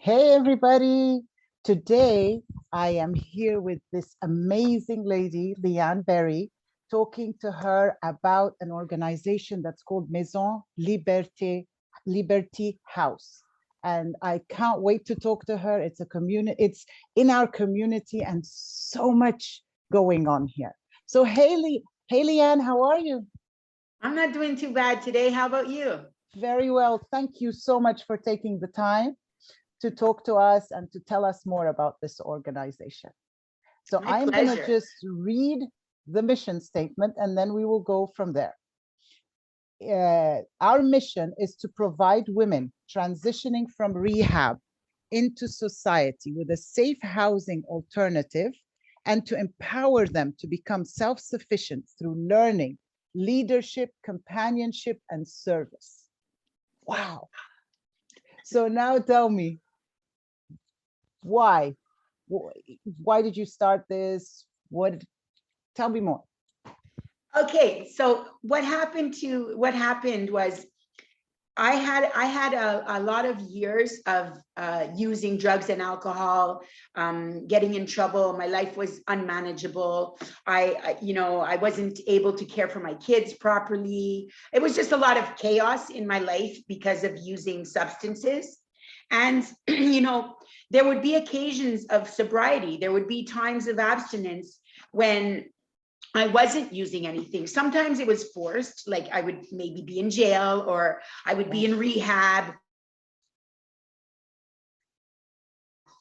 Hey, everybody. Today, I am here with this amazing lady, Liane Berry, talking to her about an organization that's called Maison Li-Ber-T House. And I can't wait to talk to her. It's a community, it's in our community and so much going on here. So, hey, Liane, how are you? I'm not doing too bad today. How about you? Very well. Thank you so much for taking the time to talk to us and to tell us more about this organization. So My I'm going to pleasure. just read the mission statement and then we will go from there. Our mission is to provide women transitioning from rehab into society with a safe housing alternative and to empower them to become self-sufficient through learning, leadership, companionship, and service. Wow. So now tell me, why? Why did you start this? Tell me more. Okay, so what happened was I had a lot of years of using drugs and alcohol, getting in trouble. My life was unmanageable. I wasn't able to care for my kids properly. It was just a lot of chaos in my life because of using substances. And, there would be occasions of sobriety. There would be times of abstinence when I wasn't using anything. Sometimes it was forced, like I would maybe be in jail or I would be in rehab,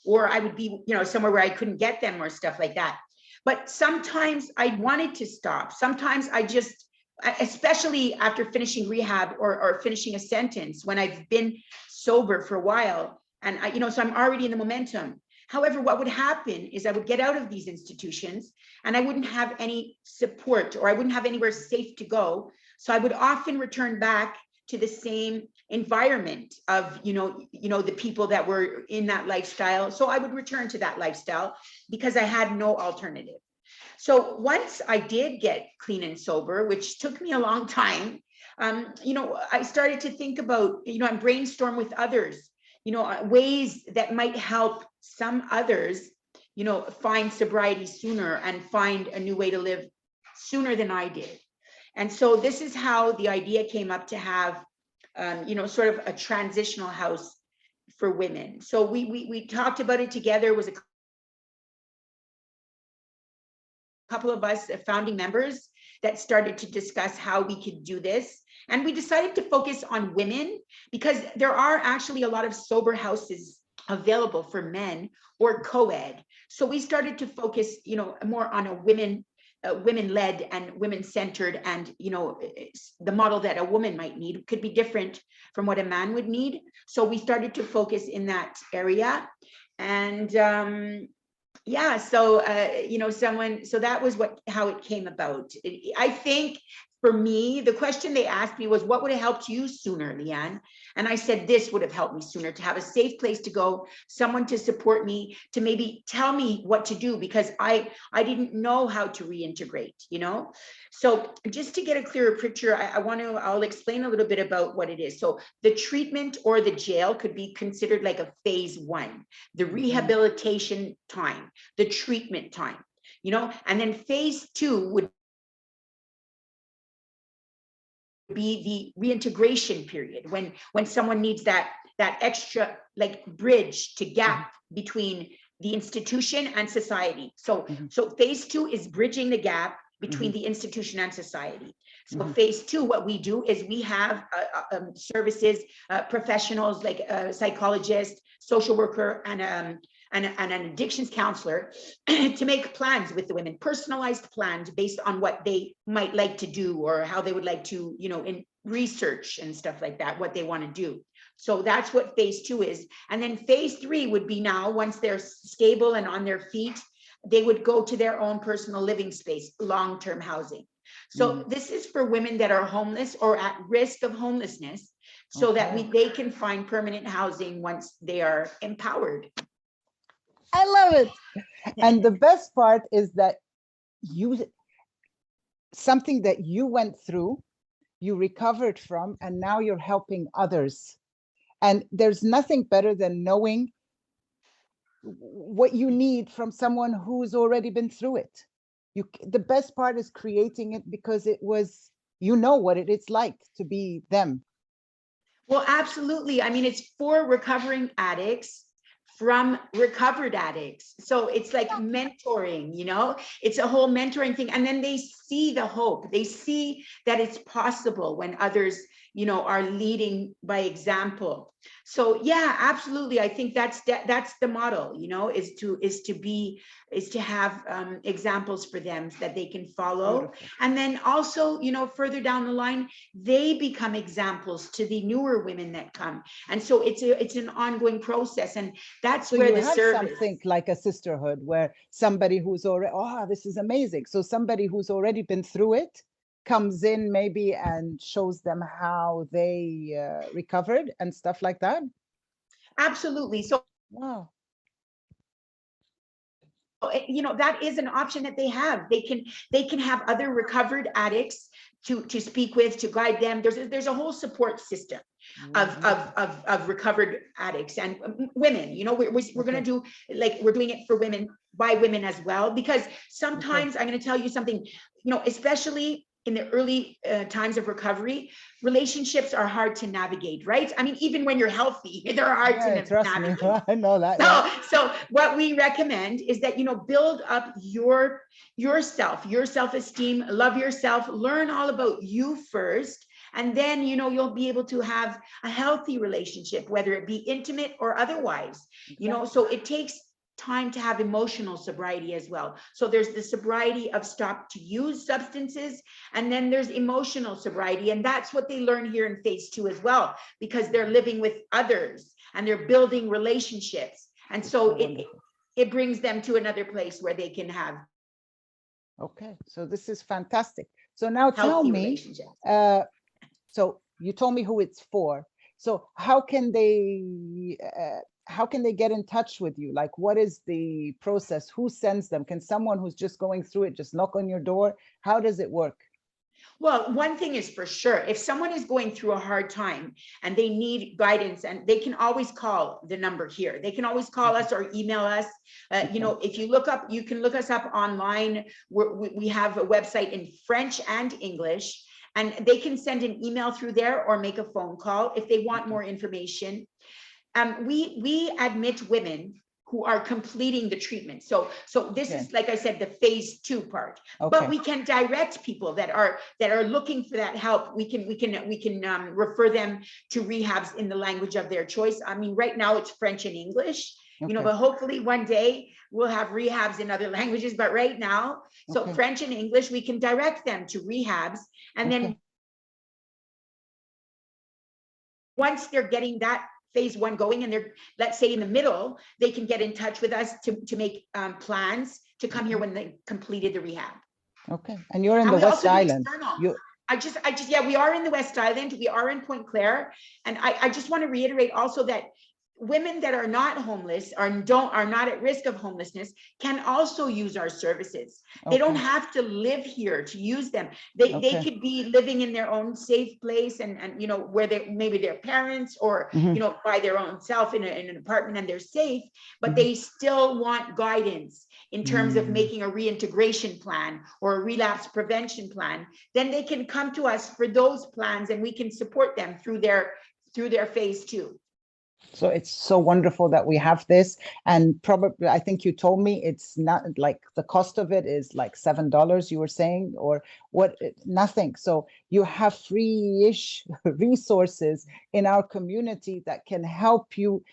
or I would be, somewhere where I couldn't get them or stuff like that. But sometimes I wanted to stop. Sometimes I just, especially after finishing rehab or finishing a sentence, when I've been sober for a while, and so I'm already in the momentum. However, what would happen is I would get out of these institutions and I wouldn't have any support, or I wouldn't have anywhere safe to go. So I would often return back to the same environment of, the people that were in that lifestyle. So I would return to that lifestyle because I had no alternative. So once I did get clean and sober, which took me a long time, I started to think about, and brainstorm with others, ways that might help some others, find sobriety sooner and find a new way to live sooner than I did. And so this is how the idea came up to have, sort of a transitional house for women. So we talked about it together. It was a couple of us founding members that started to discuss how we could do this. And we decided to focus on women because there are actually a lot of sober houses available for men or co-ed. So we started to focus, more on a women-led and women-centered, and the model that a woman might need could be different from what a man would need. So we started to focus in that area. And yeah, so so that was how it came about. I think for me, the question they asked me was, what would have helped you sooner, Liane? And I said, this would have helped me sooner, to have a safe place to go, someone to support me, to maybe tell me what to do, because I didn't know how to reintegrate, So just to get a clearer picture, I'll explain a little bit about what it is. So the treatment or the jail could be considered like a phase one, the rehabilitation time, the treatment time, and then phase two would be the reintegration period, when someone needs that extra, like, bridge to gap between the institution and society. So phase two is bridging the gap between the institution and society. So phase two, what we do is we have services, professionals like a psychologist, social worker, and an addictions counselor to make plans with the women, personalized plans based on what they might like to do or how they would like to, in research and stuff like that, what they want to do. So that's what phase two is. And then phase three would be now, once they're stable and on their feet, they would go to their own personal living space, long-term housing. So this is for women that are homeless or at risk of homelessness, so that they can find permanent housing once they are empowered. I love it. And the best part is that something that you went through, you recovered from, and now you're helping others. And there's nothing better than knowing what you need from someone who's already been through it. The best part is creating it because it was, you know what it is like to be them. Well, absolutely. I mean, it's for recovering addicts from recovered addicts. So it's like mentoring, you know, it's a whole mentoring thing. And then they see the hope. They see that it's possible when others, you know, are leading by example. So yeah, absolutely. I think that's the model, you know, is to have examples for them that they can follow. Beautiful. And then also, you know, further down the line, they become examples to the newer women that come. And so it's an ongoing process. And that's So where you the have service. something like a sisterhood where somebody who's already, oh, this is amazing. So somebody who's already been through it comes in maybe and shows them how they recovered and stuff like that. Absolutely. So, Wow. you know, that is an option that they have. They can have other recovered addicts to speak with, to guide them. There's a whole support system of recovered addicts and women. You know, we're going to do, like, we're doing it for women, by women as well, because sometimes I'm going to tell you something, you know, especially in the early times of recovery, relationships are hard to navigate, right? I mean, even when you're healthy, they're hard to navigate. Me, I know that. So what we recommend is that, you know, build up yourself, your self-esteem, love yourself, learn all about you first. And then, you know, you'll be able to have a healthy relationship, whether it be intimate or otherwise, you know, so it takes time to have emotional sobriety as well. So there's the sobriety of stop to use substances, and then there's emotional sobriety. And that's what they learn here in phase 2 as well, because they're living with others and they're building relationships. And so it brings them to another place where they can have. Okay, so this is fantastic. So now tell me, so you told me who it's for. So how can they get in touch with you? Like, what is the process? Who sends them? Can someone who's just going through it just knock on your door? How does it work? Well, one thing is for sure, if someone is going through a hard time and they need guidance, and they can always call the number here. They can always call us or email us. You know, if you look up, you can look us up online. We have a website in French and English, and they can send an email through there or make a phone call if they want more information. We admit women who are completing the treatment. So this is, like I said, the phase 2 part. But we can direct people that are looking for that help. We can refer them to rehabs in the language of their choice. I mean, right now it's French and English, you know, but hopefully one day we'll have rehabs in other languages. But right now, so French and English, we can direct them to rehabs. And then once they're getting that phase 1 going, and they're, let's say, in the middle, they can get in touch with us to make plans to come here when they completed the rehab. Okay, and you're in the West Island. Yeah, we are in the West Island. We are in Point Claire, and I just want to reiterate also that women that are not homeless are not at risk of homelessness can also use our services. They don't have to live here to use them. They could be living in their own safe place, and you know, where they maybe their parents or you know, by their own self in an apartment, and they're safe, but they still want guidance in terms of making a reintegration plan or a relapse prevention plan. Then they can come to us for those plans, and we can support them through their phase 2. So it's so wonderful that we have this. And probably, I think you told me it's not like the cost of it is like $7, you were saying, or what? Nothing. So you have free-ish resources in our community that can help you.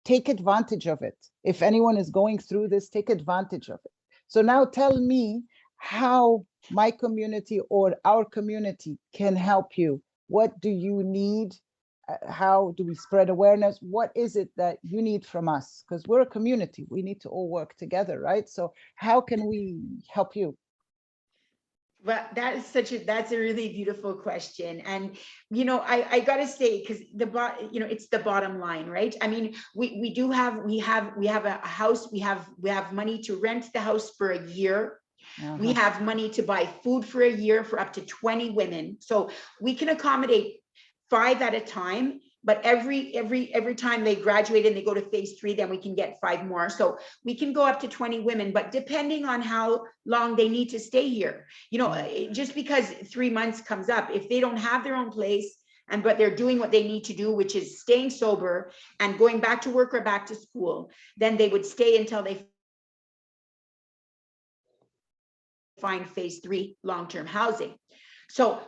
Take advantage of it. If anyone is going through this, take advantage of it. So now tell me how my community or our community can help you. What do you need? How do we spread awareness? What is it that you need from us? Because we're a community. We need to all work together, right? So how can we help you? Well, that's a really beautiful question. And, you know, I gotta say, because you know, it's the bottom line, right? I mean, we have a house, we have money to rent the house for a year. We have money to buy food for a year for up to 20 women. So we can accommodate 5 at a time. but every time they graduate and they go to phase 3, then we can get 5 more. So we can go up to 20 women, but depending on how long they need to stay here, you know, just because 3 months comes up, if they don't have their own place, but they're doing what they need to do, which is staying sober and going back to work or back to school, then they would stay until they find phase 3 long-term housing. So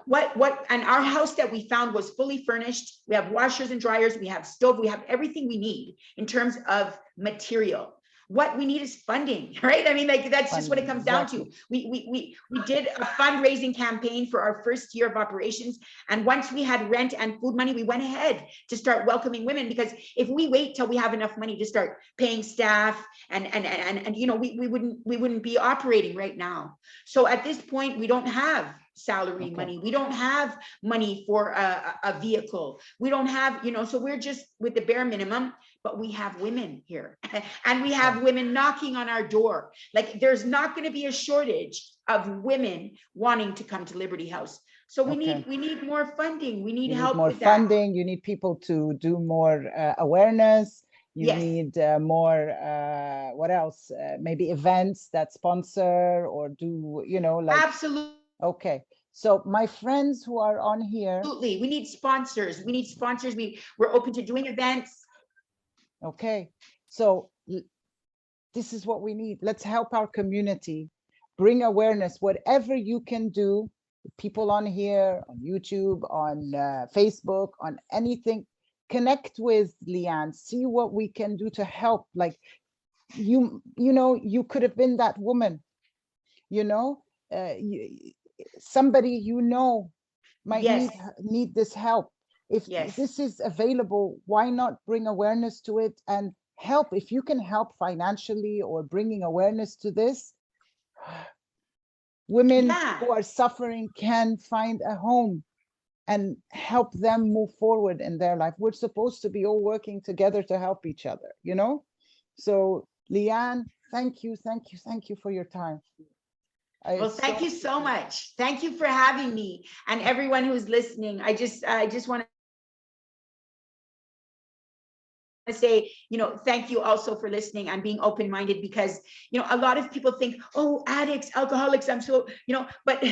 and our house that we found was fully furnished. We have washers and dryers, we have stove, we have everything we need in terms of material. What we need is funding, right? I mean, like, that's just what it comes down to. We did a fundraising campaign for our first year of operations. And once we had rent and food money, we went ahead to start welcoming women, because if we wait till we have enough money to start paying staff and you know, we wouldn't be operating right now. So at this point, we don't have salary money. We don't have money for a vehicle. We don't have, you know, so we're just with the bare minimum, but we have women here and we have women knocking on our door. Like, there's not going to be a shortage of women wanting to come to Liberty House. So we need more funding. We need help more with funding. You need people to do more awareness. You Yes. need more, what else? Maybe events that sponsor or do, you know, like. Absolutely. Okay. So my friends who are on here. Absolutely. We need sponsors. We need sponsors. We're open to doing events. Okay. So this is what we need. Let's help our community, bring awareness, whatever you can do. People on here, on YouTube, on Facebook, on anything, connect with Liane, see what we can do to help. Like, you know, you could have been that woman, you know, somebody you know might need this help. If this is available, why not bring awareness to it and help? If you can help financially or bringing awareness to this, women who are suffering can find a home and help them move forward in their life. We're supposed to be all working together to help each other, you know? So Liane, thank you for your time. Well, thank you so much. Thank you for having me, and everyone who's listening. I just want to say, you know, thank you also for listening and being open-minded, because, you know, a lot of people think, oh, addicts, alcoholics, I'm so, you know, but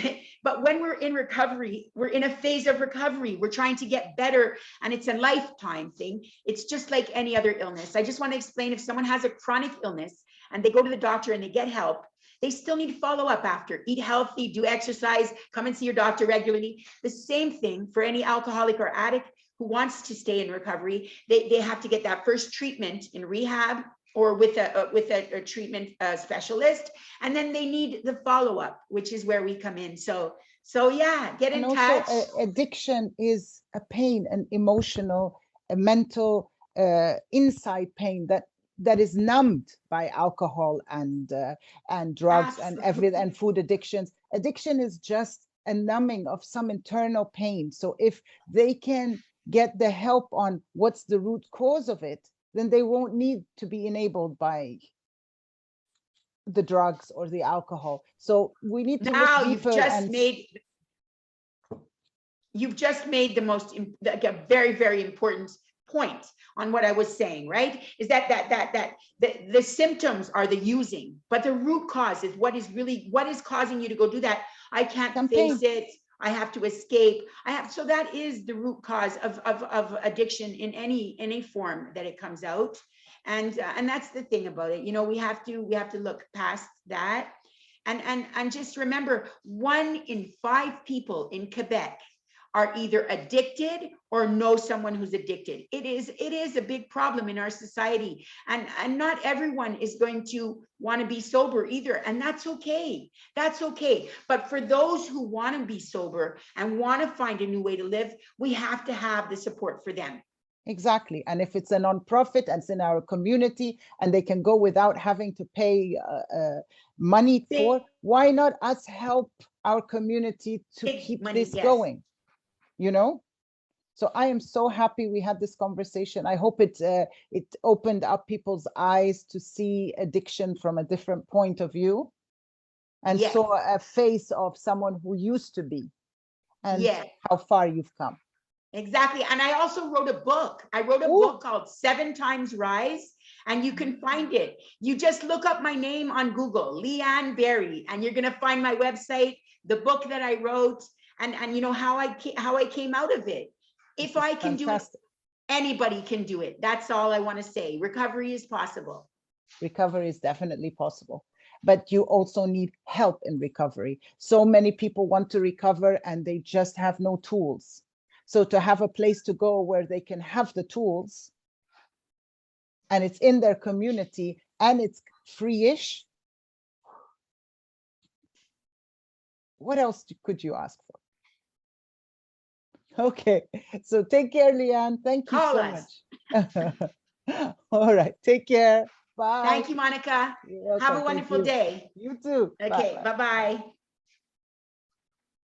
when we're in recovery, we're in a phase of recovery. We're trying to get better, and it's a lifetime thing. It's just like any other illness. I just want to explain, if someone has a chronic illness and they go to the doctor and they get help, they still need to follow up after. Eat healthy, do exercise, come and see your doctor regularly. The same thing for any alcoholic or addict who wants to stay in recovery. They have to get that first treatment in rehab or with a treatment specialist, and then they need the follow-up, which is where we come in. So yeah, get in touch. Addiction is a pain, an emotional, a mental, inside pain that is numbed by alcohol and drugs. Absolutely. And everything, and food addictions. Addiction is just a numbing of some internal pain. So if they can get the help on what's the root cause of it, then they won't need to be enabled by the drugs or the alcohol. So we need to now look deeper. You've just made the most, like, a very, very important point on what I was saying, right? Is that the symptoms are the using, but the root cause is what is causing you to go do that. I can't face it. I have to escape. So that is the root cause of addiction in any form that it comes out. And that's the thing about it. You know, we have to look past that. And just remember, 1 in 5 people in Quebec are either addicted or know someone who's addicted. It is a big problem in our society. And not everyone is going to want to be sober either. And that's okay. That's okay. But for those who want to be sober and want to find a new way to live, we have to have the support for them. Exactly. And if it's a nonprofit and it's in our community and they can go without having to pay money for, why not us help our community to keep this going? You know? So I am so happy we had this conversation. I hope it opened up people's eyes to see addiction from a different point of view, and saw a face of someone who used to be, and how far you've come. Exactly. And I also wrote a book. I wrote a Ooh. book called 7 Times Rise, and you can find it. You just look up my name on Google, Liane Berry, and you're going to find my website, the book that I wrote, and you know how I came out of it. If I can do it, anybody can do it. That's all I want to say. Recovery is possible. Recovery is definitely possible, but you also need help in recovery. So many people want to recover and they just have no tools. So to have a place to go where they can have the tools, and it's in their community and it's free-ish, what else could you ask for? Okay, so take care, Liane. Thank you so much. All right, take care. Bye. Thank you, Monica. Have a wonderful day. You too. Okay, bye-bye.